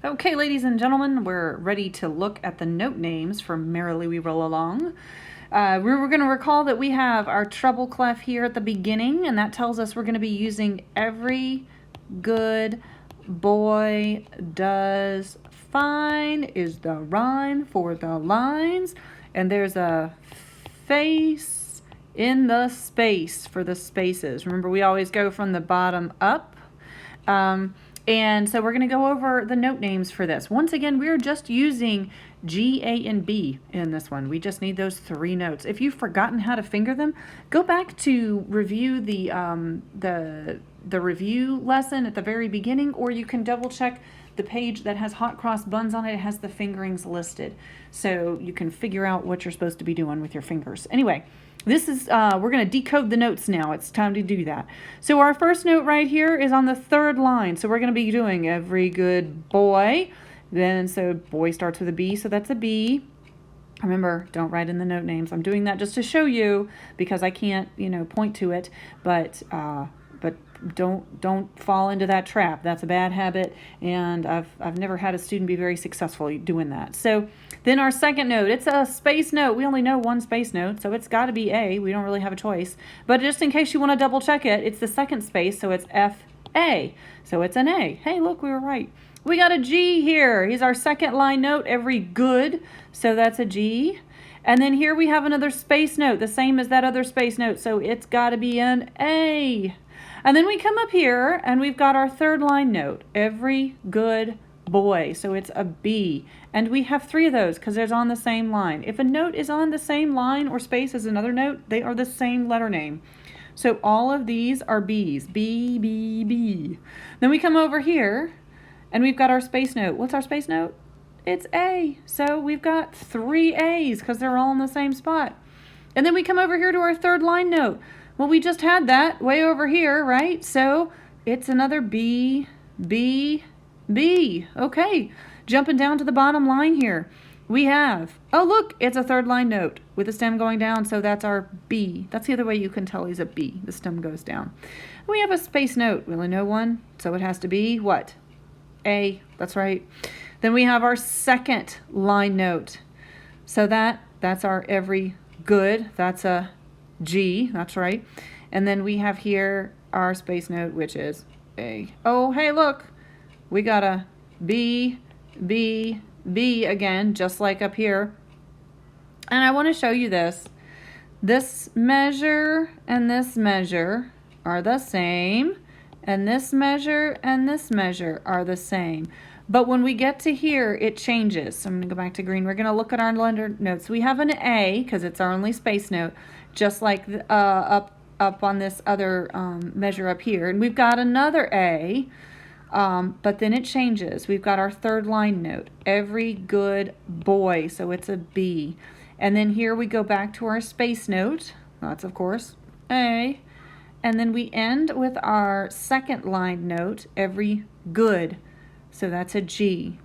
Okay, ladies and gentlemen, we're ready to look at the note names for Merrily We Roll Along. We're going to recall that we have our treble clef here at the beginning, and that tells us we're going to be using every good boy does fine is the rhyme for the lines, and there's a face in the space for the spaces. Remember, we always go from the bottom up. And so we're going to go over the note names for this. Once again, we're just using G, A, and B in this one. We just need those three notes. If you've forgotten how to finger them, go back to review the review lesson at the very beginning, or you can double check the page that has hot cross buns on it. It has the fingerings listed, so you can figure out what you're supposed to be doing with your fingers. Anyway, this is, we're going to decode the notes now. It's time to do that. So our first note right here is on the third line. So we're going to be doing every good boy. Then, so boy starts with a B, so that's a B. Remember, don't write in the note names. I'm doing that just to show you because I can't, point to it, but don't fall into that trap. That's a bad habit, and I've never had a student be very successful doing that. So then our second note, it's a space note. We only know one space note, so it's got to be A. We don't really have a choice. But just in case you want to double check it, it's the second space, so it's F-A. So it's an A. Hey, look, we were right. We got a G here. He's our second line note, every good, so that's a G. And then here we have another space note, the same as that other space note, so it's got to be an A. And then we come up here and we've got our third line note, every good boy, so it's a B. And we have three of those because they're on the same line. If a note is on the same line or space as another note, they are the same letter name. So all of these are B's, B, B, B. Then we come over here and we've got our space note. What's our space note? It's A. So we've got three A's because they're all in the same spot. And then we come over here to our third line note. Well, we just had that way over here, right? So it's another B, B, B. Okay, jumping down to the bottom line here. We have, oh look, it's a third line note with the stem going down, so that's our B. That's the other way you can tell he's a B. The stem goes down. We have a space note. We only know one, so it has to be what? A, that's right. Then we have our second line note. So that's our every good. That's a G, that's right. And then we have here our space note, which is A. Oh, hey, look, we got a B, B, B again, just like up here. And I want to show you this. This measure and this measure are the same, and this measure and this measure are the same. But when we get to here, it changes. So I'm going to go back to green. We're going to look at our letter notes. We have an A because it's our only space note, just like up on this other measure up here. And we've got another A, but then it changes. We've got our third line note, every good boy, so it's a B. And then here we go back to our space note. That's, of course, A. And then we end with our second line note, every good. So that's a G.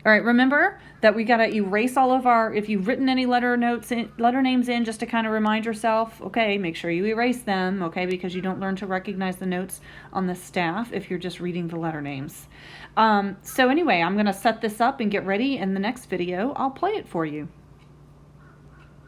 All right, remember that we got to erase all of our, if you've written any letter names in, just to kind of remind yourself, okay, make sure you erase them, okay, because you don't learn to recognize the notes on the staff if you're just reading the letter names. So anyway, I'm going to set this up and get ready. In the next video, I'll play it for you.